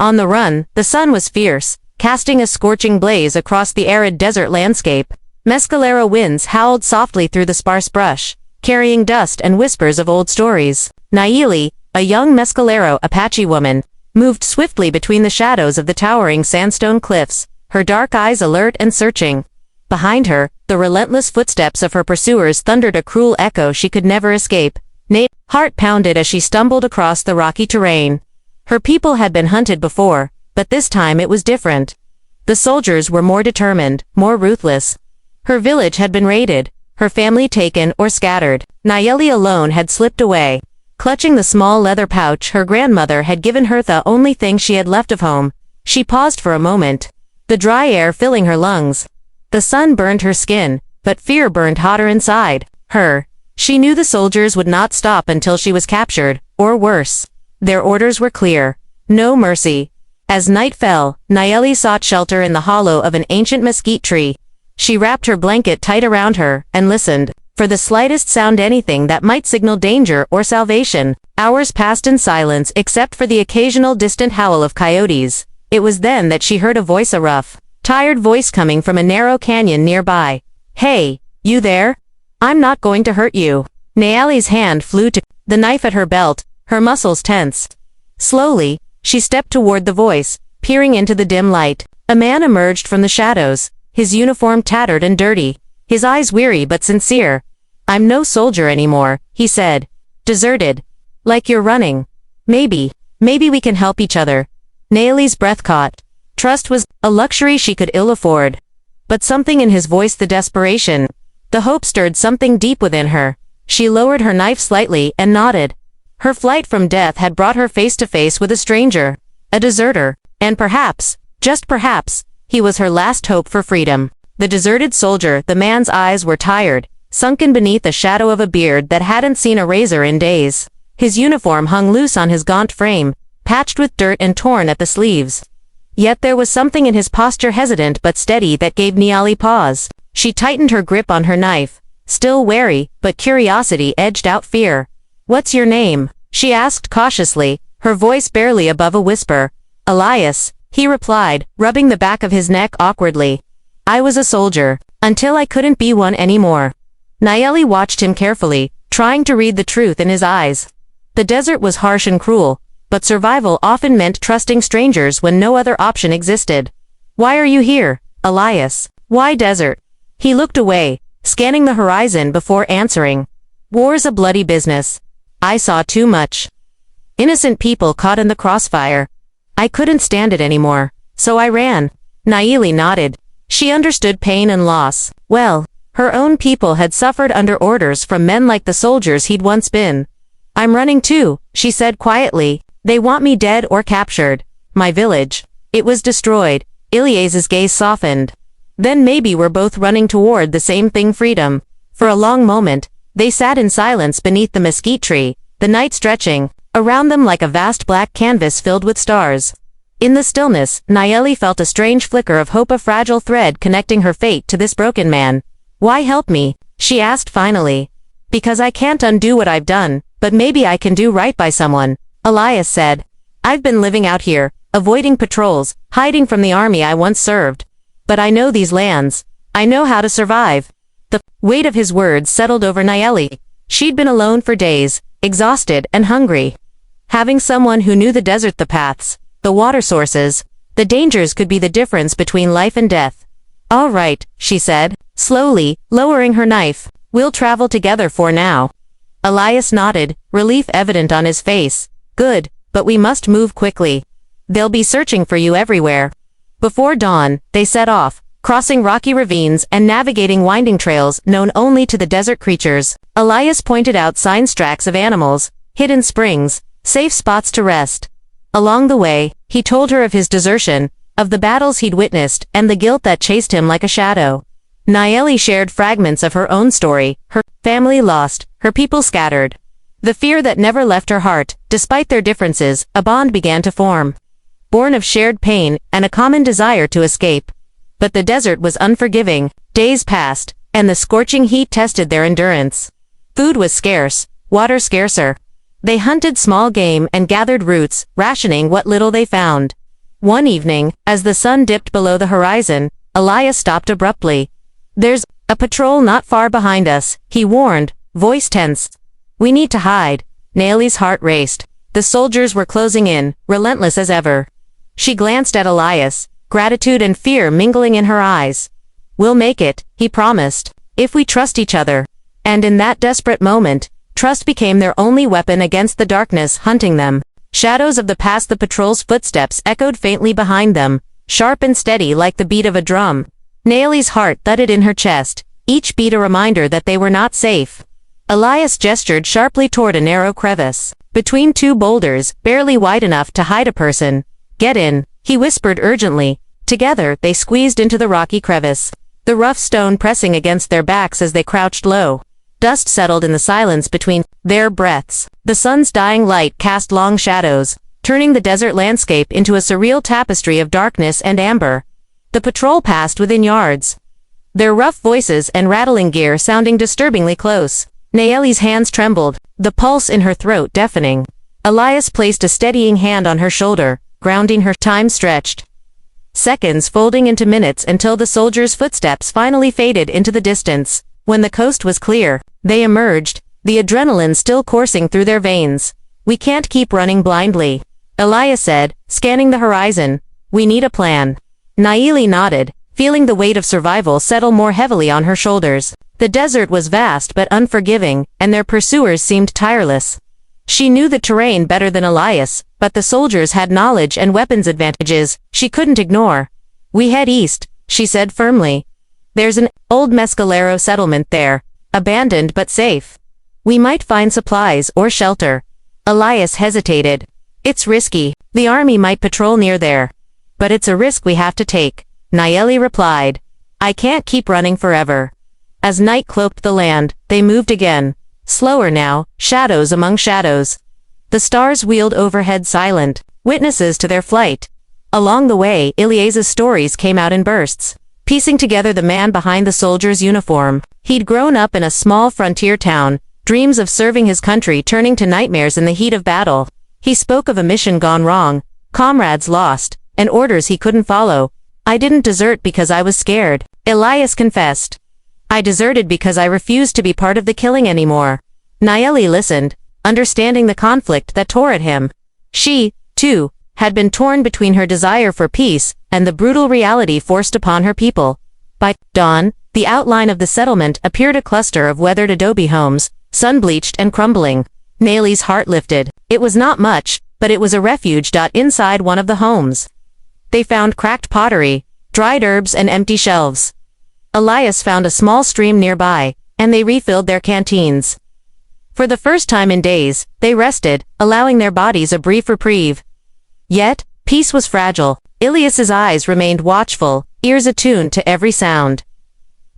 On the run, the sun was fierce, casting a scorching blaze across the arid desert landscape. Mescalero winds howled softly through the sparse brush, carrying dust and whispers of old stories. Nayeli, a young Mescalero Apache woman, moved swiftly between the shadows of the towering sandstone cliffs, her dark eyes alert and searching. Behind her, the relentless footsteps of her pursuers thundered a cruel echo she could never escape. Nayeli's heart pounded as she stumbled across the rocky terrain. Her people had been hunted before, but this time it was different. The soldiers were more determined, more ruthless. Her village had been raided, her family taken or scattered. Nayeli alone had slipped away. Clutching the small leather pouch her grandmother had given her, the only thing she had left of home, she paused for a moment, the dry air filling her lungs. The sun burned her skin, but fear burned hotter inside her. She knew the soldiers would not stop until she was captured, or worse. Their orders were clear. No mercy. As night fell, Nayeli sought shelter in the hollow of an ancient mesquite tree. She wrapped her blanket tight around her, and listened, for the slightest sound, anything that might signal danger or salvation. Hours passed in silence except for the occasional distant howl of coyotes. It was then that she heard a voice, a rough, tired voice coming from a narrow canyon nearby. "Hey, you there? I'm not going to hurt you." Nayeli's hand flew to the knife at her belt, her muscles tense. Slowly, she stepped toward the voice, peering into the dim light. A man emerged from the shadows, his uniform tattered and dirty, his eyes weary but sincere. "I'm no soldier anymore," he said. "Deserted. Like you're running. Maybe we can help each other." Nayeli's breath caught. Trust was a luxury she could ill afford. But something in his voice, the desperation, the hope, stirred something deep within her. She lowered her knife slightly and nodded. Her flight from death had brought her face to face with a stranger, a deserter, and perhaps, just perhaps, he was her last hope for freedom. The deserted soldier, the man's eyes were tired, sunken beneath the shadow of a beard that hadn't seen a razor in days. His uniform hung loose on his gaunt frame, patched with dirt and torn at the sleeves. Yet there was something in his posture, hesitant but steady, that gave Nayeli pause. She tightened her grip on her knife, still wary, but curiosity edged out fear. "What's your name?" she asked cautiously, her voice barely above a whisper. "Elias," he replied, rubbing the back of his neck awkwardly. "I was a soldier, until I couldn't be one anymore." Nayeli watched him carefully, trying to read the truth in his eyes. The desert was harsh and cruel, but survival often meant trusting strangers when no other option existed. "Why are you here, Elias? Why desert?" He looked away, scanning the horizon before answering. "War's a bloody business. I saw too much. Innocent people caught in the crossfire. I couldn't stand it anymore, so I ran." Nayeli nodded. She understood pain and loss. Well, her own people had suffered under orders from men like the soldiers he'd once been. "I'm running too," she said quietly. "They want me dead or captured. My village. It was destroyed." Elias's gaze softened. "Then maybe we're both running toward the same thing, freedom." For a long moment, they sat in silence beneath the mesquite tree, the night stretching around them like a vast black canvas filled with stars. In the stillness, Nayeli felt a strange flicker of hope, a fragile thread connecting her fate to this broken man. "Why help me?" she asked finally. "Because I can't undo what I've done, but maybe I can do right by someone," Elias said. "I've been living out here, avoiding patrols, hiding from the army I once served. But I know these lands. I know how to survive." The weight of his words settled over Nayeli. She'd been alone for days, exhausted and hungry. Having someone who knew the desert, the paths, the water sources, the dangers, could be the difference between life and death. "All right," she said, slowly, lowering her knife. "We'll travel together for now." Elias nodded, relief evident on his face. "Good, but we must move quickly. They'll be searching for you everywhere." Before dawn, they set off, crossing rocky ravines and navigating winding trails known only to the desert creatures. Elias pointed out signs, tracks of animals, hidden springs, safe spots to rest. Along the way, he told her of his desertion, of the battles he'd witnessed, and the guilt that chased him like a shadow. Nayeli shared fragments of her own story, her family lost, her people scattered. The fear that never left her heart. Despite their differences, a bond began to form, born of shared pain and a common desire to escape. But the desert was unforgiving. Days passed, and the scorching heat tested their endurance. Food was scarce, water scarcer. They hunted small game and gathered roots, rationing what little they found. One evening, as the sun dipped below the horizon, Elias stopped abruptly. "There's a patrol not far behind us," he warned, voice tense. "We need to hide." Naomi's heart raced. The soldiers were closing in, relentless as ever. She glanced at Elias, gratitude and fear mingling in her eyes. "We'll make it," he promised, "if we trust each other." And in that desperate moment, trust became their only weapon against the darkness hunting them. Shadows of the past, the patrol's footsteps echoed faintly behind them, sharp and steady like the beat of a drum. Naomi's heart thudded in her chest, each beat a reminder that they were not safe. Elias gestured sharply toward a narrow crevice, between two boulders, barely wide enough to hide a person. "Get in," he whispered urgently. Together, they squeezed into the rocky crevice, the rough stone pressing against their backs as they crouched low. Dust settled in the silence between their breaths. The sun's dying light cast long shadows, turning the desert landscape into a surreal tapestry of darkness and amber. The patrol passed within yards, their rough voices and rattling gear sounding disturbingly close. Naomi's hands trembled, the pulse in her throat deafening. Elias placed a steadying hand on her shoulder, grounding her. Time stretched, seconds folding into minutes until the soldiers' footsteps finally faded into the distance. When the coast was clear, they emerged, the adrenaline still coursing through their veins. "We can't keep running blindly," Elias said, scanning the horizon. "We need a plan." Naomi nodded, feeling the weight of survival settle more heavily on her shoulders. The desert was vast but unforgiving, and their pursuers seemed tireless. She knew the terrain better than Elias, but the soldiers had knowledge and weapons advantages she couldn't ignore. "We head east," she said firmly. "There's an old Mescalero settlement there, abandoned but safe. We might find supplies or shelter." Elias hesitated. "It's risky. The army might patrol near there. But it's a risk we have to take," Naomi replied. "I can't keep running forever." As night cloaked the land, they moved again. Slower now, shadows among shadows. The stars wheeled overhead silent, witnesses to their flight. Along the way, Elias's stories came out in bursts, piecing together the man behind the soldier's uniform. He'd grown up in a small frontier town, dreams of serving his country turning to nightmares in the heat of battle. He spoke of a mission gone wrong, comrades lost, and orders he couldn't follow. "I didn't desert because I was scared," Elias confessed. "I deserted because I refused to be part of the killing anymore." Naomi listened, understanding the conflict that tore at him. She, too, had been torn between her desire for peace and the brutal reality forced upon her people. By dawn, the outline of the settlement appeared a cluster of weathered adobe homes, sun-bleached and crumbling. Naomi's heart lifted. It was not much, but it was a refuge. Inside one of the homes, they found cracked pottery, dried herbs and empty shelves. Elias found a small stream nearby, and they refilled their canteens. For the first time in days, they rested, allowing their bodies a brief reprieve. Yet, peace was fragile. Elias's eyes remained watchful, ears attuned to every sound.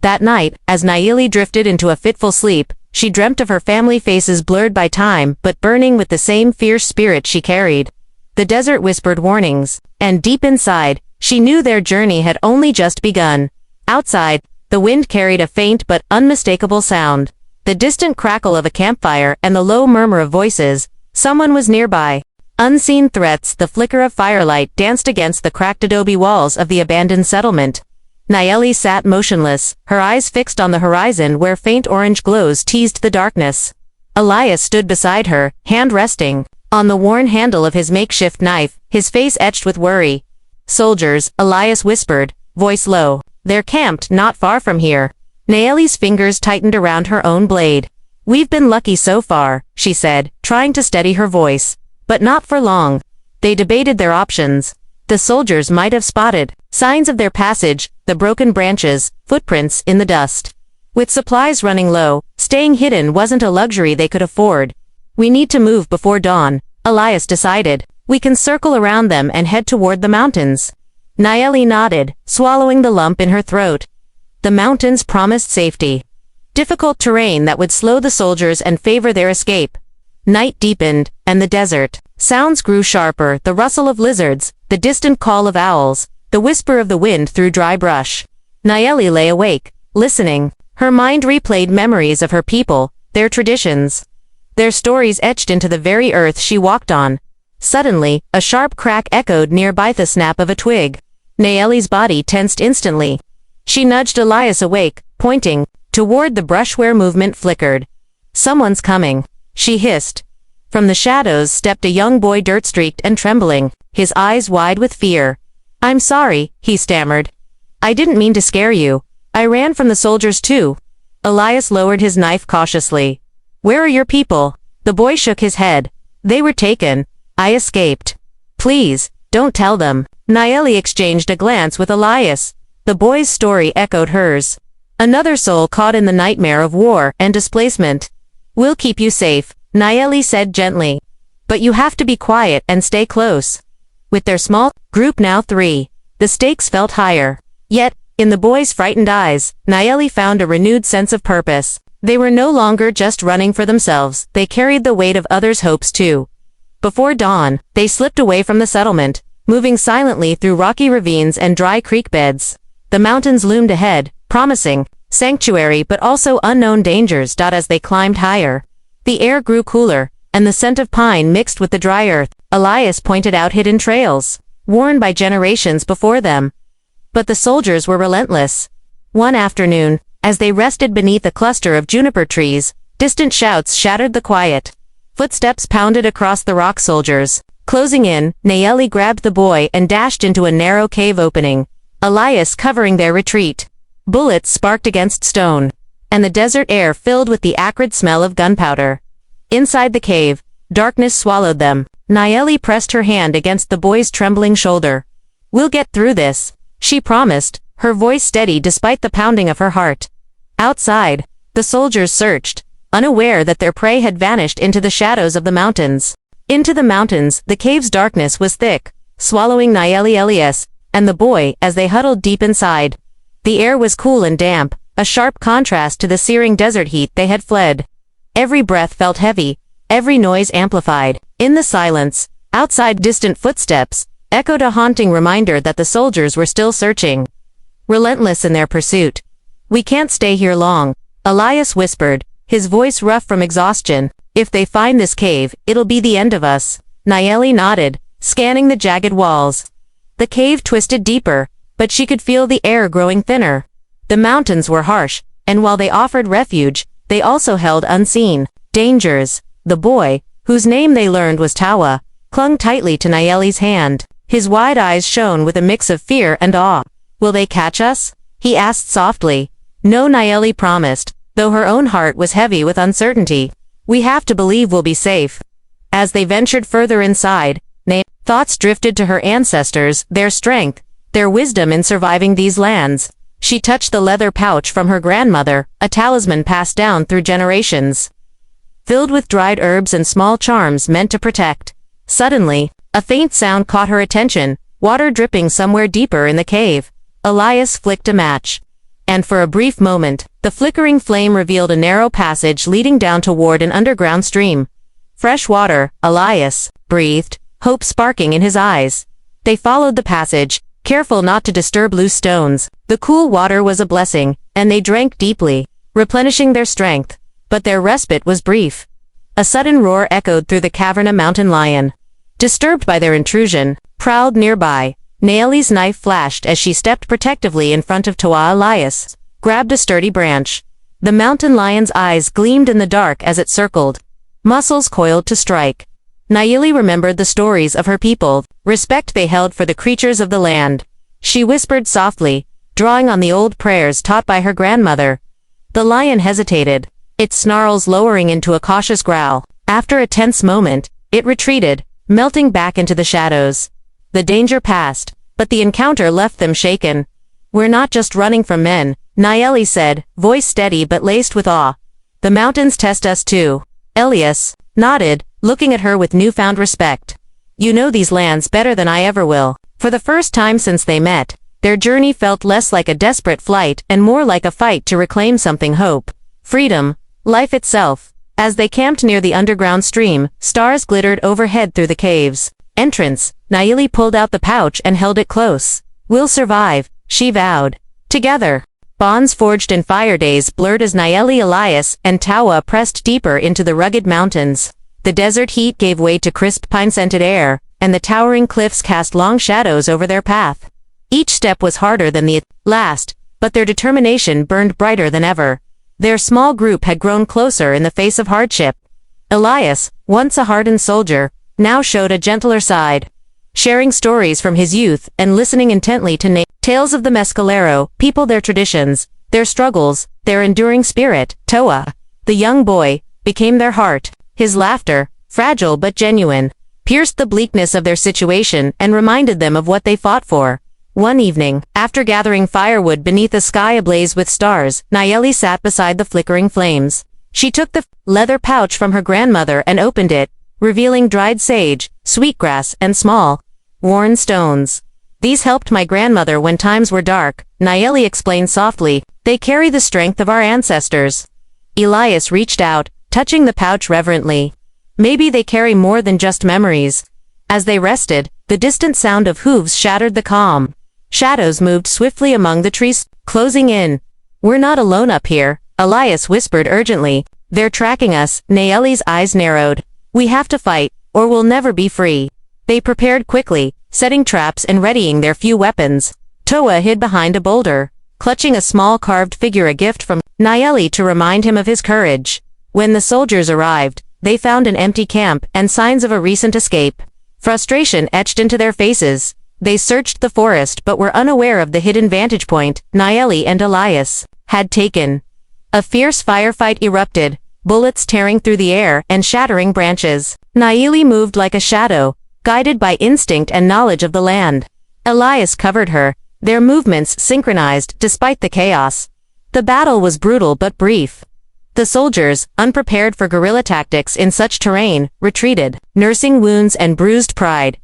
That night, as Naomi drifted into a fitful sleep, she dreamt of her family faces blurred by time but burning with the same fierce spirit she carried. The desert whispered warnings, and deep inside, she knew their journey had only just begun. Outside, the wind carried a faint but unmistakable sound. The distant crackle of a campfire and the low murmur of voices. Someone was nearby. Unseen threats, the flicker of firelight danced against the cracked adobe walls of the abandoned settlement. Naomi sat motionless, her eyes fixed on the horizon where faint orange glows teased the darkness. Elias stood beside her, hand resting on the worn handle of his makeshift knife, his face etched with worry. "Soldiers," Elias whispered, voice low. "They're camped not far from here." Naomi's fingers tightened around her own blade. "We've been lucky so far," she said, trying to steady her voice. "But not for long." They debated their options. The soldiers might have spotted signs of their passage, the broken branches, footprints in the dust. With supplies running low, staying hidden wasn't a luxury they could afford. "We need to move before dawn," Elias decided. "We can circle around them and head toward the mountains." Naomi nodded, swallowing the lump in her throat. The mountains promised safety. Difficult terrain that would slow the soldiers and favor their escape. Night deepened, and the desert. Sounds grew sharper, the rustle of lizards, the distant call of owls, the whisper of the wind through dry brush. Naomi lay awake, listening. Her mind replayed memories of her people, their traditions. Their stories etched into the very earth she walked on. Suddenly, a sharp crack echoed nearby, the snap of a twig. Nayeli's body tensed instantly. She nudged Elias awake, pointing toward the brush where movement flickered. "Someone's coming," she hissed. From the shadows stepped a young boy, dirt-streaked and trembling, his eyes wide with fear. "I'm sorry," he stammered. "I didn't mean to scare you. I ran from the soldiers too." Elias lowered his knife cautiously. "Where are your people?" The boy shook his head. "They were taken. I escaped." "Please, don't tell them." Nayeli exchanged a glance with Elias. The boy's story echoed hers. Another soul caught in the nightmare of war and displacement. "We'll keep you safe," Nayeli said gently. "But you have to be quiet and stay close." With their small group now 3, the stakes felt higher. Yet, in the boy's frightened eyes, Nayeli found a renewed sense of purpose. They were no longer just running for themselves, they carried the weight of others' hopes too. Before dawn, they slipped away from the settlement, moving silently through rocky ravines and dry creek beds. The mountains loomed ahead, promising sanctuary but also unknown dangers. As they climbed higher, the air grew cooler, and the scent of pine mixed with the dry earth. Elias pointed out hidden trails, worn by generations before them. But the soldiers were relentless. One afternoon, as they rested beneath a cluster of juniper trees, distant shouts shattered the quiet. Footsteps pounded across the rock. Soldiers closing in. Nayeli grabbed the boy and dashed into a narrow cave opening, Elias covering their retreat. Bullets sparked against stone, and the desert air filled with the acrid smell of gunpowder. Inside the cave, darkness swallowed them. Nayeli pressed her hand against the boy's trembling shoulder. "We'll get through this," she promised, her voice steady despite the pounding of her heart. Outside, the soldiers searched, unaware that their prey had vanished into the shadows of the mountains. Into the mountains, the cave's darkness was thick, swallowing Nayeli, Elias, and the boy as they huddled deep inside. The air was cool and damp, a sharp contrast to the searing desert heat they had fled. Every breath felt heavy, every noise amplified. In the silence, outside, distant footsteps echoed, a haunting reminder that the soldiers were still searching, relentless in their pursuit. "We can't stay here long," Elias whispered, his voice rough from exhaustion. "If they find this cave, it'll be the end of us." Nayeli nodded, scanning the jagged walls. The cave twisted deeper, but she could feel the air growing thinner. The mountains were harsh, and while they offered refuge, they also held unseen dangers. The boy, whose name they learned was Tawa, clung tightly to Nayeli's hand. His wide eyes shone with a mix of fear and awe. "Will they catch us?" he asked softly. "No," Nayeli promised, though her own heart was heavy with uncertainty. "We have to believe we'll be safe." As they ventured further inside, thoughts drifted to her ancestors, their strength, their wisdom in surviving these lands. She touched the leather pouch from her grandmother, a talisman passed down through generations, filled with dried herbs and small charms meant to protect. Suddenly, a faint sound caught her attention, water dripping somewhere deeper in the cave. Elias flicked a match, and for a brief moment, the flickering flame revealed a narrow passage leading down toward an underground stream. "Fresh water," Elias breathed, hope sparking in his eyes. They followed the passage, careful not to disturb loose stones. The cool water was a blessing, and they drank deeply, replenishing their strength. But their respite was brief. A sudden roar echoed through the cavern. A mountain lion, disturbed by their intrusion, prowled nearby. Nayeli's knife flashed as she stepped protectively in front of Tawa. Elias grabbed a sturdy branch. The mountain lion's eyes gleamed in the dark as it circled, muscles coiled to strike. Nayeli remembered the stories of her people, respect they held for the creatures of the land. She whispered softly, drawing on the old prayers taught by her grandmother. The lion hesitated, its snarls lowering into a cautious growl. After a tense moment, it retreated, melting back into the shadows. The danger passed, but the encounter left them shaken. "We're not just running from men," Nayeli said, voice steady but laced with awe. "The mountains test us too." Elias nodded, looking at her with newfound respect. "You know these lands better than I ever will." For the first time since they met, their journey felt less like a desperate flight and more like a fight to reclaim something: hope, freedom, life itself. As they camped near the underground stream, stars glittered overhead through the cave's entrance. Nayeli pulled out the pouch and held it close. "We'll survive," she vowed. Together, bonds forged in fire days blurred as Nayeli, Elias, and Tawa pressed deeper into the rugged mountains. The desert heat gave way to crisp pine-scented air, and the towering cliffs cast long shadows over their path. Each step was harder than the last, but their determination burned brighter than ever. Their small group had grown closer in the face of hardship. Elias, once a hardened soldier, now showed a gentler side. Sharing stories from his youth and listening intently to tales of the Mescalero, people, their traditions, their struggles, their enduring spirit. Toa, the young boy, became their heart. His laughter, fragile but genuine, pierced the bleakness of their situation and reminded them of what they fought for. One evening, after gathering firewood beneath a sky ablaze with stars, Nayeli sat beside the flickering flames. She took the leather pouch from her grandmother and opened it, revealing dried sage, sweetgrass, and small, worn stones. These helped my grandmother when times were dark, Nayeli explained softly. They carry the strength of our ancestors. Elias reached out, touching the pouch reverently. Maybe they carry more than just memories. As they rested, the distant sound of hooves shattered the calm. Shadows moved swiftly among the trees, closing in. We're not alone up here, Elias whispered urgently. They're tracking us. Nayeli's eyes narrowed. We have to fight, or we'll never be free. They prepared quickly, setting traps and readying their few weapons. Toa hid behind a boulder, clutching a small carved figure, a gift from Nayeli to remind him of his courage. When the soldiers arrived, they found an empty camp and signs of a recent escape. Frustration etched into their faces. They searched the forest but were unaware of the hidden vantage point Nayeli and Elias had taken. A fierce firefight erupted, bullets tearing through the air and shattering branches. Nayeli moved like a shadow, guided by instinct and knowledge of the land. Elias covered her, their movements synchronized despite the chaos. The battle was brutal but brief. The soldiers, unprepared for guerrilla tactics in such terrain, retreated, nursing wounds and bruised pride.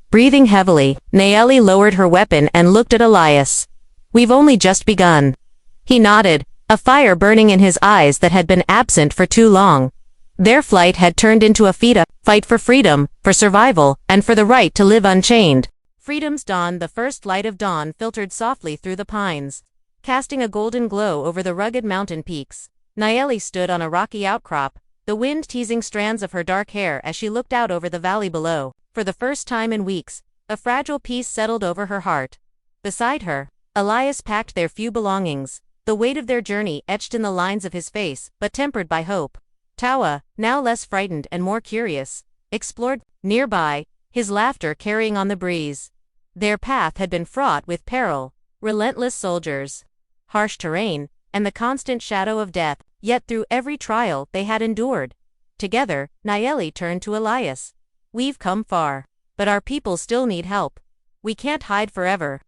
Breathing heavily, Nayeli lowered her weapon and looked at Elias. We've only just begun. He nodded, a fire burning in his eyes that had been absent for too long. Their flight had turned into a fight for freedom, for survival, and for the right to live unchained. Freedom's dawn. The first light of dawn filtered softly through the pines, casting a golden glow over the rugged mountain peaks. Nayeli stood on a rocky outcrop, the wind teasing strands of her dark hair as she looked out over the valley below. For the first time in weeks, a fragile peace settled over her heart. Beside her, Elias packed their few belongings, the weight of their journey etched in the lines of his face, but tempered by hope. Toa, now less frightened and more curious, explored nearby, his laughter carrying on the breeze. Their path had been fraught with peril, relentless soldiers, harsh terrain, and the constant shadow of death, yet through every trial they had endured. Together, Nayeli turned to Elias. We've come far, but our people still need help. We can't hide forever.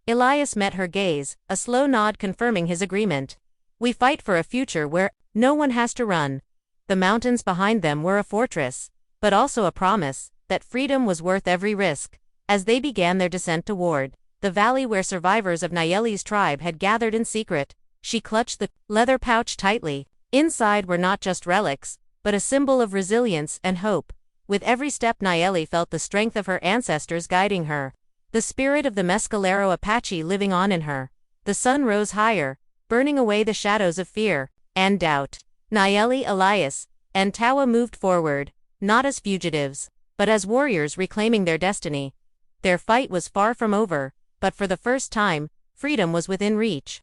Elias met her gaze, a slow nod confirming his agreement. We fight for a future where no one has to run. The mountains behind them were a fortress, but also a promise that freedom was worth every risk. As they began their descent toward the valley where survivors of Nayeli's tribe had gathered in secret, she clutched the leather pouch tightly. Inside were not just relics, but a symbol of resilience and hope. With every step Nayeli felt the strength of her ancestors guiding her, the spirit of the Mescalero Apache living on in her. The sun rose higher, burning away the shadows of fear and doubt. Nayeli, Elias, and Toa moved forward, not as fugitives, but as warriors reclaiming their destiny. Their fight was far from over, but for the first time, freedom was within reach.